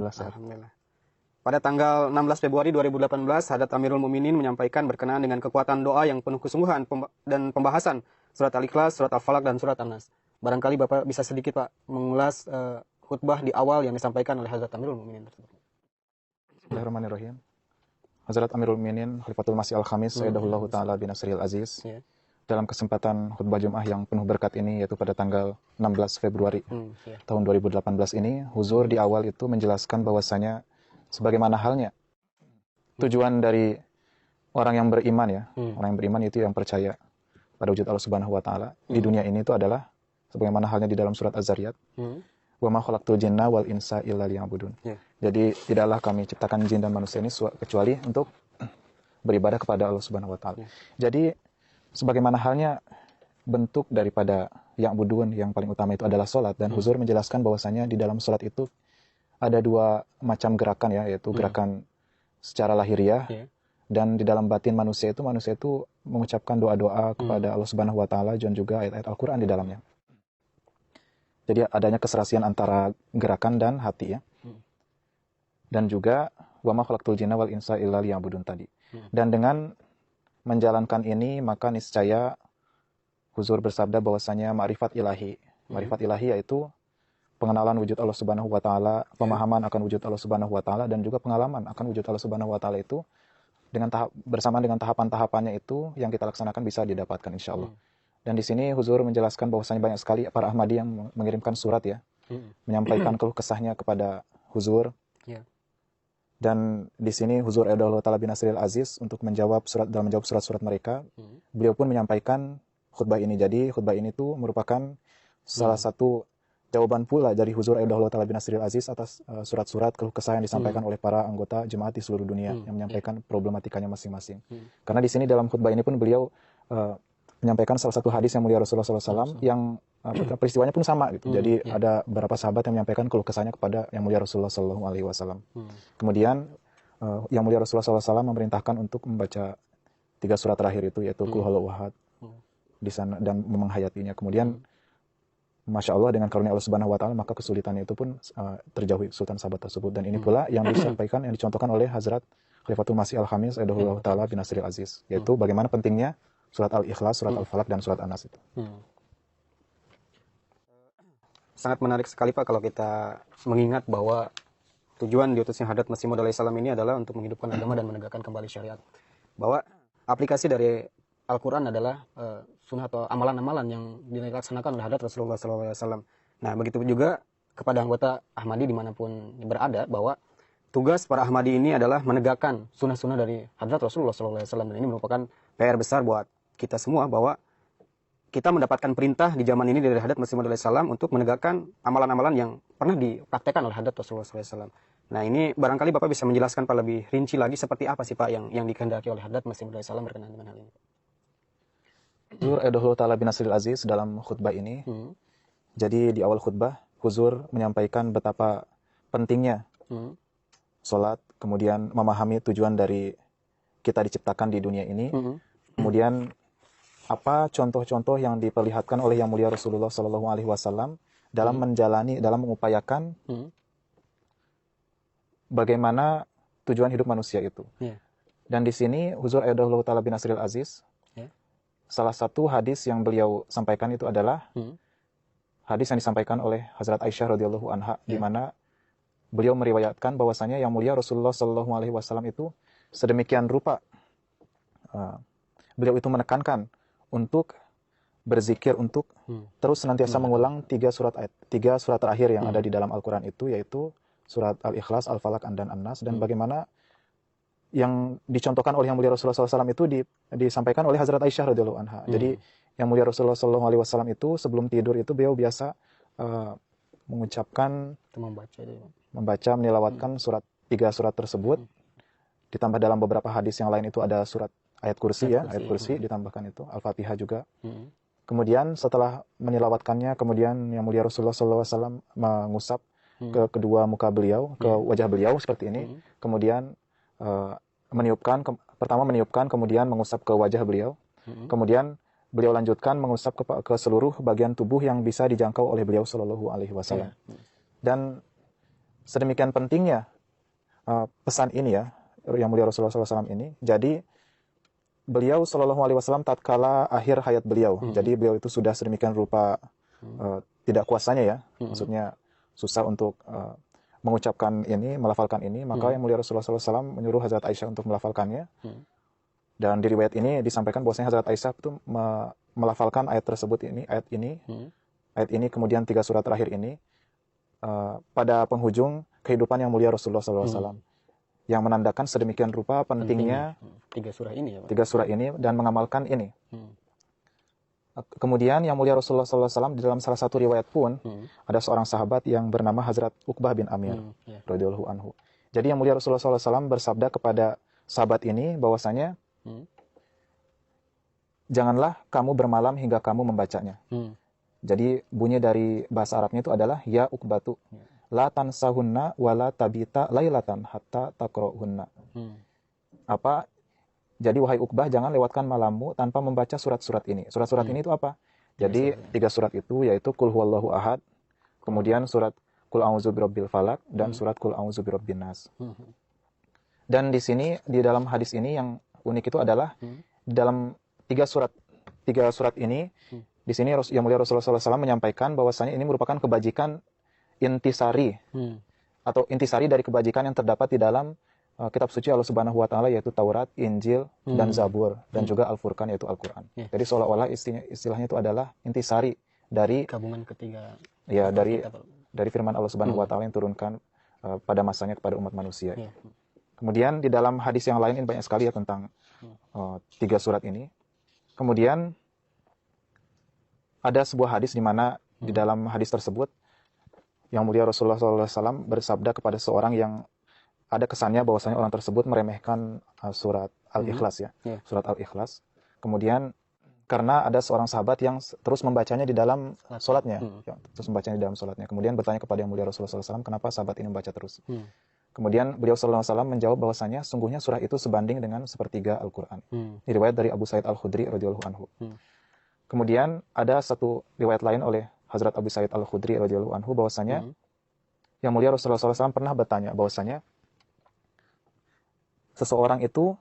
Alhamdulillah. Pada tanggal 16 Februari 2018, Hadrat Amirul Mukminin menyampaikan berkenaan dengan kekuatan doa yang penuh kesungguhan dan pembahasan surat Al-Ikhlas, surat Al-Falaq, dan surat An-Nas. Barangkali Bapak bisa sedikit Pak mengulas khutbah di awal yang disampaikan oleh Hadrat Amirul Mukminin tersebut. Bismillahirrahmanirrahim. Hazrat Amirul Mukminin Khalifatul Masih Al-Khamis Sayyidahullahu Ta'ala bin Nasril Aziz, dalam kesempatan khutbah Jum'ah yang penuh berkat ini, yaitu pada tanggal 16 Februari tahun 2018 ini, Huzur di awal itu menjelaskan bahwasanya sebagaimana halnya tujuan dari orang yang beriman ya, orang yang beriman itu yang percaya pada wujud Allah Subhanahu wa taala di dunia ini itu adalah sebagaimana halnya di dalam surat Az-Zariyat. Wa ma khalaqtul jinna wal insa illa liya'budun. Jadi tidaklah kami ciptakan jin dan manusia ini kecuali untuk beribadah kepada Allah Subhanahu wa taala. Jadi sebagaimana halnya bentuk daripada ya'budun yang paling utama itu adalah salat, dan Huzur menjelaskan bahwasanya di dalam salat itu ada dua macam gerakan ya, yaitu gerakan secara lahiriah dan di dalam batin manusia itu mengucapkan doa-doa kepada Allah Subhanahu wa taala dan juga ayat-ayat Al-Qur'an di dalamnya. Jadi adanya keserasian antara gerakan dan hati ya. Dan juga wa ma khalaqtul jinna wal insa illa liya'budun tadi. Dan dengan menjalankan ini maka niscaya Huzur bersabda bahwasanya ma'rifat ilahi. Ma'rifat ilahi yaitu pengenalan wujud Allah Subhanahu wa taala, pemahaman akan wujud Allah Subhanahu wa taala, dan juga pengalaman akan wujud Allah Subhanahu wa taala itu dengan bersamaan dengan tahapan-tahapannya itu yang kita laksanakan bisa didapatkan insyaallah. Dan di sini Huzur menjelaskan bahwasanya banyak sekali para Ahmadi yang mengirimkan surat ya, menyampaikan keluh kesahnya kepada Huzur. Dan di sini Huzur Edaullah Ta'ala bin Nasril Aziz untuk menjawab surat-surat mereka, beliau pun menyampaikan khutbah ini. Jadi khutbah ini tuh merupakan salah satu jawaban pula dari Huzur Edaullah Ta'ala bin Nasril Aziz atas surat-surat keluh kesah yang disampaikan oleh para anggota jemaat di seluruh dunia yang menyampaikan problematikanya masing-masing. Karena di sini dalam khutbah ini pun beliau menyampaikan salah satu hadis yang mulia Rasulullah SAW yang peristiwanya pun sama gitu. Jadi ada beberapa sahabat yang menyampaikan keluh kesahnya kepada yang mulia Rasulullah SAW. Kemudian yang mulia Rasulullah SAW memerintahkan untuk membaca 3 surat terakhir itu, yaitu Qul Huwallahu Ahad di sana dan menghayatinya. Kemudian Masya Allah dengan karunia Allah Subhanahu wa taala maka kesulitannya itu pun terjauhi sultan sahabat tersebut. Dan ini pula yang disampaikan, yang dicontohkan oleh Hazrat Khalifatul Masih Al-Khamis Aidahullah Ta'ala bin Nasril Aziz, yaitu bagaimana pentingnya surat Al-Ikhlas, surat Al-Falaq, dan surat An-Nas itu. Sangat menarik sekali Pak kalau kita mengingat bahwa tujuan diutusnya Hadrat Masih Maud alaihissalam ini adalah untuk menghidupkan agama dan menegakkan kembali syariat. Bahwa aplikasi dari Al-Quran adalah sunnah atau amalan-amalan yang dilaksanakan oleh Hadrat Rasulullah SAW. Nah, begitu juga kepada anggota Ahmadi dimanapun berada, bahwa tugas para Ahmadi ini adalah menegakkan sunnah-sunnah dari Hadrat Rasulullah SAW. Dan ini merupakan PR besar buat kita semua, bahwa kita mendapatkan perintah di zaman ini dari Hadrat Masih Maud alaihissalam untuk menegakkan amalan-amalan yang pernah dipraktekkan oleh Hadrat Rasulullah SAW. Nah, ini barangkali Bapak bisa menjelaskan Pak lebih rinci lagi seperti apa sih Pak yang dikehendaki oleh Hadrat Masih Maud alaihissalam berkenaan dengan hal ini. Huzur Edaullah Ta'ala bin Nasril Aziz dalam khutbah ini, jadi di awal khutbah Huzur menyampaikan betapa pentingnya sholat, kemudian memahami tujuan dari kita diciptakan di dunia ini, kemudian apa contoh-contoh yang diperlihatkan oleh yang mulia Rasulullah SAW dalam menjalani, dalam mengupayakan bagaimana tujuan hidup manusia itu. Dan di sini Huzur Edaullah Ta'ala bin Nasril Aziz, salah satu hadis yang beliau sampaikan itu adalah hadis yang disampaikan oleh Hazrat Aisyah radhiyallahu anha, di mana beliau meriwayatkan bahwasanya yang mulia Rasulullah SAW itu sedemikian rupa beliau itu menekankan untuk berzikir, untuk terus senantiasa mengulang 3 surat terakhir yang ada di dalam Al-Quran itu, yaitu surat Al-Ikhlas, Al-Falaq, dan An-Nas. Dan bagaimana yang dicontohkan oleh yang mulia Rasulullah SAW itu disampaikan oleh Hazrat Aisyah radhiyallahu anha. Jadi yang mulia Rasulullah SAW itu sebelum tidur itu beliau biasa mengucapkan, membaca, menilawatkan 3 surat tersebut. Ditambah dalam beberapa hadis yang lain itu ada surat ayat kursi ya, ayat kursi ditambahkan itu, Al-Fatihah juga. Kemudian setelah menilawatkannya, kemudian yang mulia Rasulullah SAW mengusap ke kedua muka beliau, ke wajah beliau seperti ini. Kemudian pertama meniupkan, kemudian mengusap ke wajah beliau. Kemudian beliau lanjutkan mengusap ke seluruh bagian tubuh yang bisa dijangkau oleh beliau Shallallahu Alaihi Wasallam. Dan sedemikian pentingnya pesan ini ya, yang mulia Rasulullah SAW ini. Jadi beliau Shallallahu Alaihi Wasallam tatkala akhir hayat beliau, jadi beliau itu sudah sedemikian rupa tidak kuasanya ya, maksudnya susah untuk mengucapkan ini, melafalkan ini, maka yang mulia Rasulullah SAW menyuruh Hazrat Aisyah untuk melafalkannya. Dan di riwayat ini disampaikan bahwasanya Hazrat Aisyah itu melafalkan ayat tersebut ini, ayat ini kemudian 3 surat terakhir ini pada penghujung kehidupan yang mulia Rasulullah SAW, yang menandakan sedemikian rupa pentingnya 3 surah ini ya, Pak? 3 surah ini dan mengamalkan ini. Kemudian yang mulia Rasulullah SAW di dalam salah satu riwayat pun ada seorang sahabat yang bernama Hazrat Uqbah bin Amir radhiyallahu anhu. Jadi yang mulia Rasulullah SAW bersabda kepada sahabat ini bahwasanya janganlah kamu bermalam hingga kamu membacanya. Jadi bunyi dari bahasa Arabnya itu adalah ya Uqbatu la tansahunna wala tabita lailatan hatta taqra'hunna. Apa? Jadi wahai Uqbah, jangan lewatkan malammu tanpa membaca surat-surat ini. Surat-surat ini itu apa? Jadi 3 surat itu yaitu Qul huwallahu ahad, kemudian surat Qul a'udzu birabbil falaq dan surat Qul a'udzu birabbin nas. Dan di sini di dalam hadis ini yang unik itu adalah di dalam 3 surat ini di sini yang mulia Rasulullah SAW menyampaikan bahwasanya ini merupakan kebajikan intisari atau intisari dari kebajikan yang terdapat di dalam kitab suci Allah Subhanahu wa taala, yaitu Taurat, Injil dan Zabur dan juga Al-Furqan yaitu Al-Qur'an. Jadi seolah-olah istilahnya itu adalah intisari dari gabungan ketiga ya dari firman Allah Subhanahu wa taala yang turunkan pada masanya kepada umat manusia. Kemudian di dalam hadis yang lain ini banyak sekali ya tentang 3 surat ini. Kemudian ada sebuah hadis di mana di dalam hadis tersebut yang mulia Rasulullah SAW bersabda kepada seorang yang ada kesannya bahwasanya orang tersebut meremehkan surat Al-Ikhlas ya, surat Al-Ikhlas. Kemudian karena ada seorang sahabat yang terus membacanya di dalam sholatnya, terus membacanya di dalam sholatnya. Kemudian bertanya kepada yang mulia Rasulullah SAW, kenapa sahabat ini membaca terus? Kemudian beliau SAW menjawab bahwasanya sungguhnya surah itu sebanding dengan sepertiga Al-Quran. Ini riwayat dari Abu Sa'id Al-Khudri radhiyallahu anhu. Kemudian ada satu riwayat lain oleh Hazrat Abu Sa'id Al-Khudri radhiyallahu anhu bahwasanya yang mulia Rasulullah SAW pernah bertanya bahwasanya seseorang itu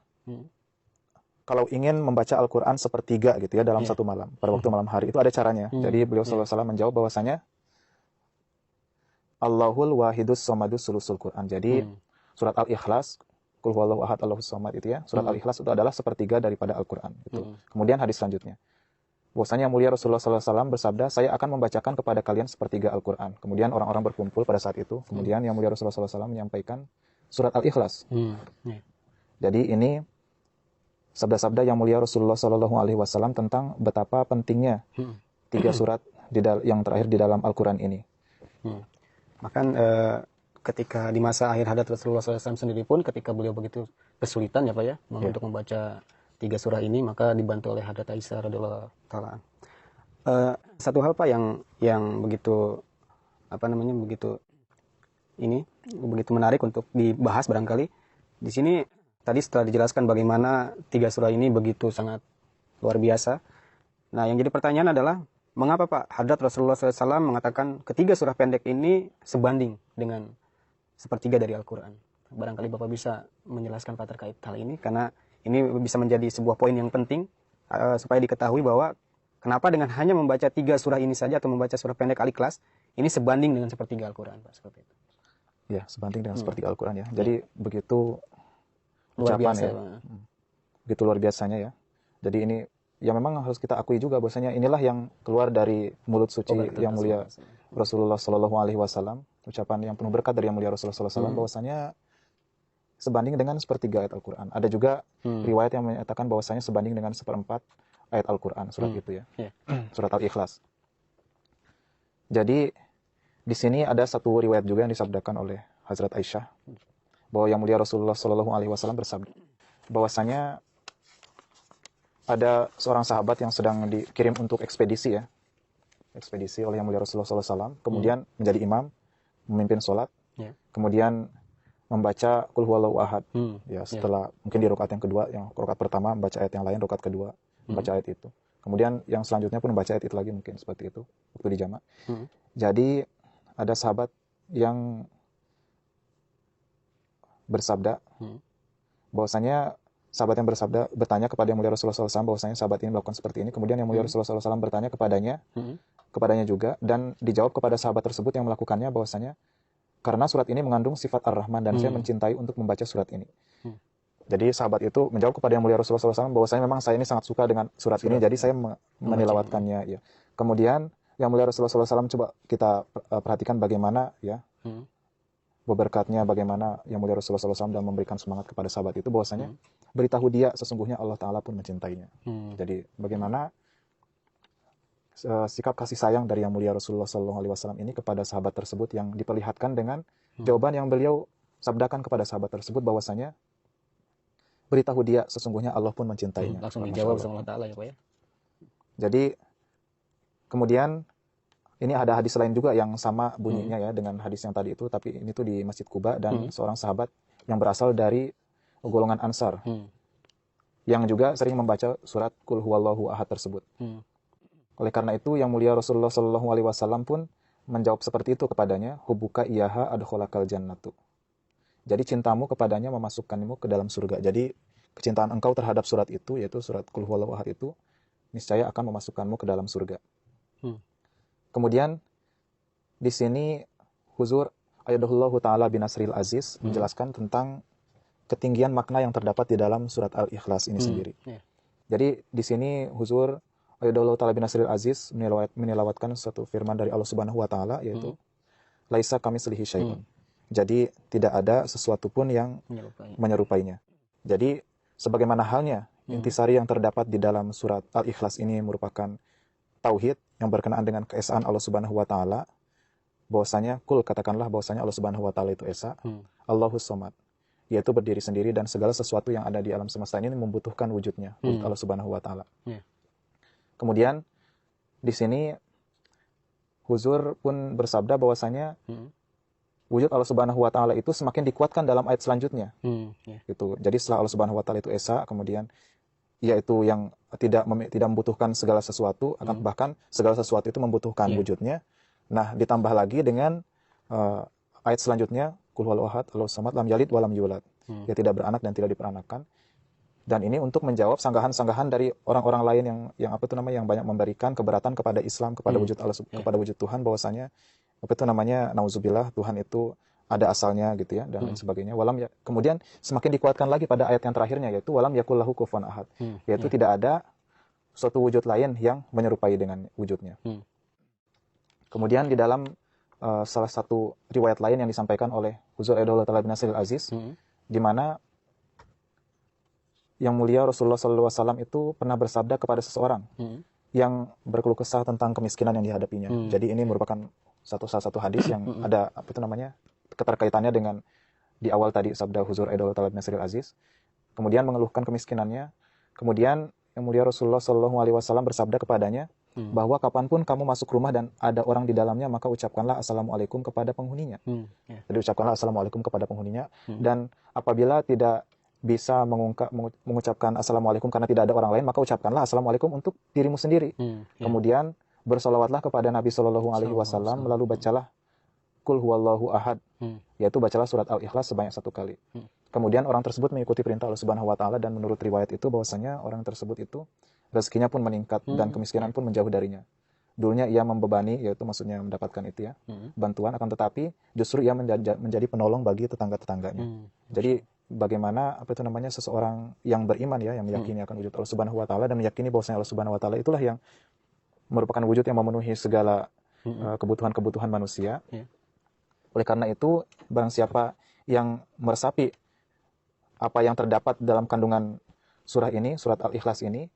kalau ingin membaca Al-Quran sepertiga gitu ya dalam satu malam, pada waktu malam hari itu ada caranya. Jadi beliau SAW menjawab bahwasanya Allahul wahidus somadus sulusul Quran. Jadi surat Al-Ikhlas, Qul huwallahu ahad Allahus somad itu ya, surat Al-Ikhlas itu adalah sepertiga daripada Al-Quran. Gitu. Kemudian hadis selanjutnya, bahwasanya mulia Rasulullah SAW bersabda, saya akan membacakan kepada kalian sepertiga Al-Quran. Kemudian orang-orang berkumpul pada saat itu. Kemudian yang mulia Rasulullah SAW menyampaikan surat Al-Ikhlas. Jadi ini sabda-sabda yang mulia Rasulullah SAW tentang betapa pentingnya 3 surat yang terakhir di dalam Al-Quran ini. Bahkan ketika di masa akhir hayat Rasulullah SAW sendiri pun, ketika beliau begitu kesulitan ya Pak ya, untuk membaca 3 surah ini, maka dibantu oleh Hadrat Aisyah radhiyallahu taala. Satu hal Pak yang begitu begitu menarik untuk dibahas barangkali di sini tadi setelah dijelaskan bagaimana 3 surah ini begitu sangat luar biasa. Nah, yang jadi pertanyaan adalah mengapa Pak Hadrat Rasulullah SAW mengatakan ketiga surah pendek ini sebanding dengan sepertiga dari Al-Quran? Barangkali Bapak bisa menjelaskan Pak terkait hal ini, karena ini bisa menjadi sebuah poin yang penting supaya diketahui bahwa kenapa dengan hanya membaca 3 surah ini saja atau membaca surah pendek Al-Ikhlas ini sebanding dengan sepertiga Al-Quran, Pak, seperti itu. Ya, sebanding dengan sepertiga Al-Quran ya. Jadi begitu luar ucapan biasa, ya. Begitu luar biasanya ya. Jadi ini ya memang harus kita akui juga bahwasanya inilah yang keluar dari mulut suci yang mulia Rasulullah Shallallahu Alaihi Wasallam, ucapan yang penuh berkat dari yang mulia Rasulullah Sallallahu Alaihi Wasallam bahwasanya sebanding dengan sepertiga ayat Al-Quran. Ada juga riwayat yang menyatakan bahwasanya sebanding dengan 1/4 ayat Al-Quran, surat itu ya. Surat Al-Ikhlas. Jadi di sini ada satu riwayat juga yang disabdakan oleh Hazrat Aisyah bahwa yang mulia Rasulullah Shallallahu Alaihi Wasallam bersabda bahwasanya ada seorang sahabat yang sedang dikirim untuk ekspedisi ya, ekspedisi oleh yang mulia Rasulullah Sallallahu Alaihi Wasallam, kemudian menjadi imam, memimpin sholat, kemudian membaca Qul huwallahu ahad, ya setelah mungkin di rakaat yang kedua, yang rakaat pertama membaca ayat yang lain, rakaat kedua membaca ayat itu, kemudian yang selanjutnya pun membaca ayat itu lagi, mungkin seperti itu waktu di jamak. Jadi ada sahabat yang bersabda bahwasanya sahabat yang bertanya kepada yang mulia Rasulullah SAW bahwasanya sahabat ini melakukan seperti ini. Kemudian yang mulia Rasulullah SAW bertanya kepadanya juga, dan dijawab kepada sahabat tersebut yang melakukannya bahwasanya karena surat ini mengandung sifat Ar-Rahman dan saya mencintai untuk membaca surat ini. Jadi sahabat itu menjawab kepada yang mulia Rasulullah SAW bahwasanya memang saya ini sangat suka dengan surat ini, jadi saya menilawatkannya. Ya. Kemudian yang mulia Rasulullah SAW coba kita perhatikan bagaimana ya berkatnya, bagaimana yang mulia Rasulullah SAW dan memberikan semangat kepada sahabat itu bahwasanya beritahu dia sesungguhnya Allah Ta'ala pun mencintainya. Jadi bagaimana sikap kasih sayang dari yang mulia Rasulullah SAW ini kepada sahabat tersebut yang diperlihatkan dengan jawaban yang beliau sabdakan kepada sahabat tersebut bahwasanya beritahu dia sesungguhnya Allah pun mencintainya. Langsung dijawab sama Allah Ta'ala ya Pak ya. Jadi kemudian ini ada hadis lain juga yang sama bunyinya ya dengan hadis yang tadi itu, tapi ini tuh di Masjid Quba dan seorang sahabat yang berasal dari golongan Ansar yang juga sering membaca surat Qul Huwallahu Ahad tersebut. Oleh karena itu yang mulia Rasulullah SAW pun menjawab seperti itu kepadanya, hubbuka iyaha adkholakal jannatu. Jadi cintamu kepadanya memasukkanmu ke dalam surga. Jadi kecintaan engkau terhadap surat itu, yaitu surat Qul Huwallahu Ahad itu, niscaya akan memasukkanmu ke dalam surga. Kemudian di sini Huzur Ayyadahullahu Ta'ala binasril aziz menjelaskan tentang ketinggian makna yang terdapat di dalam surat Al-Ikhlas ini sendiri. Jadi di sini Huzur Ayyadahullahu Ta'ala binasril aziz menilawatkan satu firman dari Allah Subhanahu wa Ta'ala, yaitu laisa kamitslihi syai'un. Jadi tidak ada sesuatu pun yang menyerupainya. Jadi sebagaimana halnya intisari yang terdapat di dalam surat Al-Ikhlas ini merupakan tauhid yang berkenaan dengan keesaan Allah Subhanahu wa Ta'ala, bahwasanya katakanlah bahwasanya Allah Subhanahu wa Ta'ala itu esa, Allahus Somad, yaitu berdiri sendiri dan segala sesuatu yang ada di alam semesta ini membutuhkan wujudnya, wujud Allah Subhanahu wa Ta'ala. Kemudian di sini Huzur pun bersabda bahwasanya wujud Allah Subhanahu wa Ta'ala itu semakin dikuatkan dalam ayat selanjutnya. Gitu. Jadi setelah Allah Subhanahu wa Ta'ala itu esa, kemudian yaitu yang tidak membutuhkan segala sesuatu, akan bahkan segala sesuatu itu membutuhkan wujudnya. Nah, ditambah lagi dengan ayat selanjutnya, Qul huwallahu ahad, Allahus samad, lam yalid walam yulad. Dia tidak beranak dan tidak diperanakan. Dan ini untuk menjawab sanggahan-sanggahan dari orang-orang lain yang yang banyak memberikan keberatan kepada Islam, kepada wujud Allah, kepada wujud Tuhan, bahwasanya nauzubillah, Tuhan itu ada asalnya gitu ya, dan lain sebagainya. Kemudian semakin dikuatkan lagi pada ayat yang terakhirnya, yaitu walam yakul lahu kufuwan ahad, yaitu tidak ada suatu wujud lain yang menyerupai dengan wujudnya. Kemudian di dalam salah satu riwayat lain yang disampaikan oleh Huzur Ayyadahullahu Ta'ala binasril aziz, di mana yang mulia Rasulullah SAW itu pernah bersabda kepada seseorang yang berkeluh kesah tentang kemiskinan yang dihadapinya. Jadi ini merupakan salah satu hadis yang ada keterkaitannya dengan di awal tadi sabda Huzur Ayyadahullahu Ta'ala binasril aziz. Kemudian mengeluhkan kemiskinannya. Kemudian yang mulia Rasulullah SAW bersabda kepadanya bahwa kapanpun kamu masuk rumah dan ada orang di dalamnya, maka ucapkanlah assalamualaikum kepada penghuninya. Jadi ucapkanlah assalamualaikum kepada penghuninya. Dan apabila tidak bisa mengucapkan assalamualaikum karena tidak ada orang lain, maka ucapkanlah assalamualaikum untuk dirimu sendiri. Kemudian bersolawatlah kepada Nabi SAW, lalu bacalah Qul huwallahu ahad, yaitu bacalah surat Al-Ikhlas sebanyak 1 kali. Kemudian orang tersebut mengikuti perintah Allah Subhanahu wa Ta'ala, dan menurut riwayat itu bahwasanya orang tersebut itu rezekinya pun meningkat dan kemiskinan pun menjauh darinya. Dulunya ia membebani, yaitu maksudnya mendapatkan itu ya, bantuan, akan tetapi justru ia menjadi penolong bagi tetangga-tetangganya. Jadi bagaimana seseorang yang beriman ya, yang meyakini akan wujud Allah Subhanahu wa Ta'ala dan meyakini bahwasanya Allah Subhanahu wa Ta'ala itulah yang merupakan wujud yang memenuhi segala kebutuhan-kebutuhan manusia. Oleh karena itu, barang siapa yang meresapi apa yang terdapat dalam kandungan surah ini, surat Al-Ikhlas ini,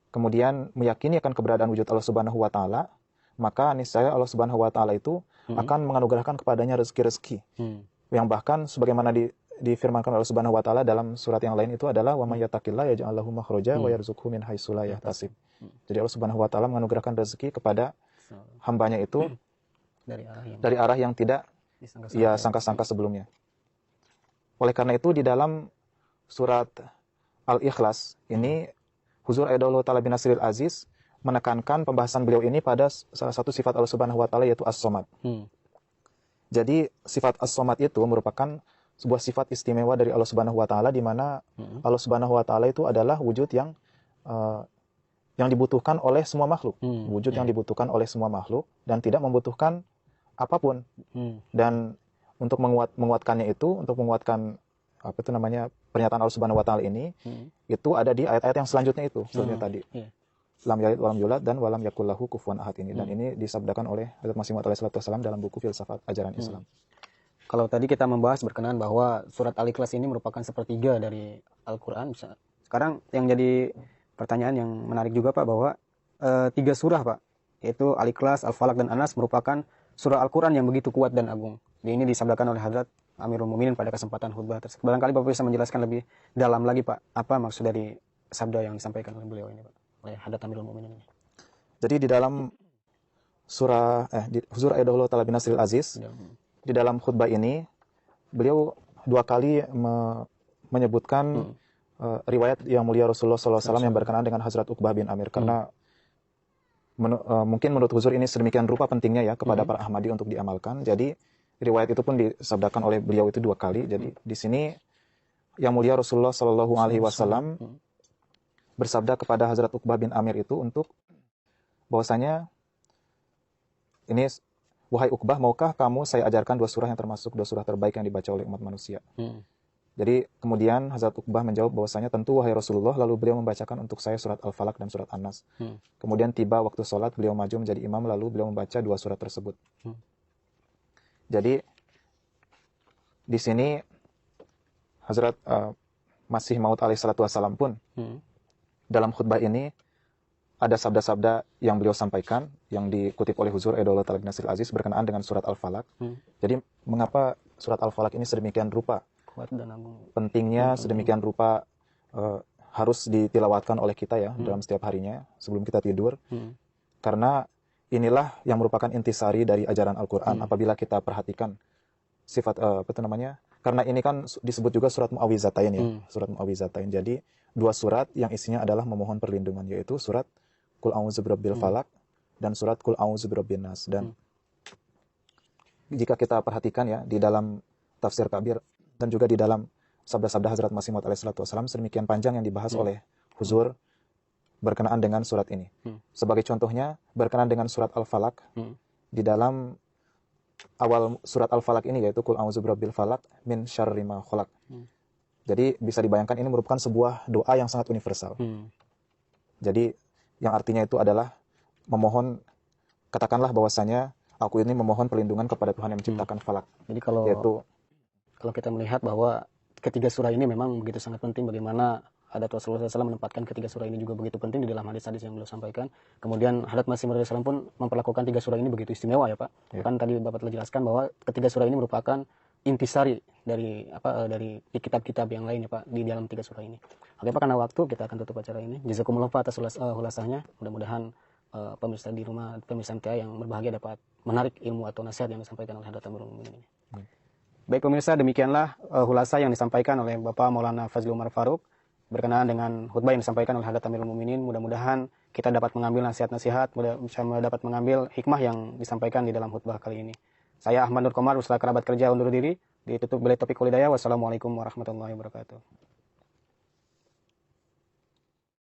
kemudian meyakini akan keberadaan wujud Allah Subhanahu wa Ta'ala, maka niscaya Allah Subhanahu wa Ta'ala itu akan menganugerahkan kepadanya rezeki-rezeki. Yang bahkan sebagaimana difirmankan oleh Allah Subhanahu wa Ta'ala dalam surat yang lain itu adalah wa may yattaqillah yaj'al lahu makhraja wa yarzuqhu min haitsu la yahtasib. Jadi Allah Subhanahu wa Ta'ala menganugerahkan rezeki kepada hambanya itu dari arah yang tidak ia sangka-sangka sebelumnya. Oleh karena itu di dalam surat Al-Ikhlas ini Huzur Ayyadahullahu Ta'ala binasril aziz menekankan pembahasan beliau ini pada salah satu sifat Allah Subhanahu wa Ta'ala, yaitu As-Somad. Jadi sifat As-Somad itu merupakan sebuah sifat istimewa dari Allah Subhanahu wa taala, di mana Allah Subhanahu wa taala itu adalah wujud yang dibutuhkan oleh semua makhluk. Wujud yang dibutuhkan oleh semua makhluk dan tidak membutuhkan apapun. Dan untuk menguatkannya itu, untuk menguatkan pernyataan Allah Subhanahu wa taala ini, itu ada di ayat-ayat yang selanjutnya itu, selanjutnya tadi. Lam yalid walam yulad dan walam yakul lahu kufuwan ahad ini. Dan ini disabdakan oleh Hazrat Masih Maud alaihi wassalam dalam buku Filsafat Ajaran Islam. Kalau tadi kita membahas berkenaan bahwa surat Al-Ikhlas ini merupakan sepertiga dari Al-Quran. Sekarang yang jadi pertanyaan yang menarik juga Pak, bahwa 3 surah Pak, yaitu Al-Ikhlas, Al-Falaq, dan An-Nas merupakan surah Al-Quran yang begitu kuat dan agung. Ini disabdakan oleh Hadrat Amirul Mukminin pada kesempatan khutbah tersebut. Barangkali Bapak bisa menjelaskan lebih dalam lagi Pak, apa maksud dari sabda yang disampaikan oleh beliau ini Pak, oleh Hadrat Amirul Mukminin ini. Jadi di dalam surah Huzur Ayyadahullah Ta'ala bin Nasril Aziz, di dalam khutbah ini beliau 2 kali menyebutkan riwayat yang mulia Rasulullah SAW yang berkenaan dengan Hazrat Uqbah bin Amir, karena mungkin menurut Huzur ini sedemikian rupa pentingnya ya kepada para Ahmadi untuk diamalkan. Jadi riwayat itu pun disabdakan oleh beliau itu 2 kali. Jadi di sini yang mulia Rasulullah SAW bersabda kepada Hazrat Uqbah bin Amir itu untuk bahwasanya ini, wahai Uqbah, maukah kamu saya ajarkan 2 surah yang termasuk 2 surah terbaik yang dibaca oleh umat manusia? Jadi kemudian Hazrat Uqbah menjawab bahwasanya tentu wahai Rasulullah, lalu beliau membacakan untuk saya surat Al-Falaq dan surat An-Nas. Kemudian tiba waktu sholat, beliau maju menjadi imam, lalu beliau membaca 2 surat tersebut. Jadi di sini Hazrat Masih Maud alaihi salatu wassalam pun dalam khutbah ini ada sabda-sabda yang beliau sampaikan yang dikutip oleh Huzur Ayyadahullah Ta'ala bin Nasril Aziz berkenaan dengan surat Al-Falaq. Jadi mengapa surat Al-Falaq ini sedemikian rupa Kuat dan agung. Pentingnya, sedemikian rupa harus ditilawatkan oleh kita ya dalam setiap harinya sebelum kita tidur. Karena inilah yang merupakan intisari dari ajaran Al-Quran. Apabila kita perhatikan sifat karena ini kan disebut juga surat Mu'awizatain ya, surat Mu'awizatain. Jadi 2 surat yang isinya adalah memohon perlindungan, yaitu surat Qul a'udzu birabbil falaq dan surat Qul a'udzu birabbin nas. Dan jika kita perhatikan ya di dalam tafsir Kabir dan juga di dalam sabda-sabda Hazrat Masih Maud alaihi salatu wassalam, sedemikian panjang yang dibahas oleh Huzur berkenaan dengan surat ini. Sebagai contohnya berkenaan dengan surat Al-Falaq, di dalam awal surat Al-Falaq ini yaitu Qul a'udzu birabbil falaq min syarri ma khalaq. Jadi bisa dibayangkan ini merupakan sebuah doa yang sangat universal. Jadi yang artinya itu adalah memohon, katakanlah bahwasanya aku ini memohon perlindungan kepada Tuhan yang menciptakan falak. Jadi kalau kita melihat bahwa ketiga surah ini memang begitu sangat penting, bagaimana Hadrat Rasulullah SAW menempatkan ketiga surah ini juga begitu penting di dalam hadis-hadis yang beliau sampaikan. Kemudian Hadrat Masih Maud SAW pun memperlakukan 3 surah ini begitu istimewa ya Pak. Kan tadi Bapak telah jelaskan bahwa ketiga surah ini merupakan intisari dari kitab-kitab yang lain ya Pak di dalam 3 surah ini. Oke Pak, karena waktu kita akan tutup acara ini. Jazakumullah Pak atas ulasahnya. Mudah-mudahan pemirsa di rumah, pemirsa MTA yang berbahagia dapat menarik ilmu atau nasihat yang disampaikan oleh Hadrat Amirul Mukminin ini. Baik pemirsa, demikianlah ulasah yang disampaikan oleh Bapak Maulana Fazlul Umar Faruk berkenaan dengan khutbah yang disampaikan oleh Hadrat Amirul Mukminin. Mudah-mudahan kita dapat mengambil nasihat-nasihat, bisa dapat mengambil hikmah yang disampaikan di dalam khutbah kali ini. Saya Ahmad Nur Komar, usaha kerabat kerja undur diri. Ditutup oleh topik Hidayah. Wassalamualaikum warahmatullahi wabarakatuh.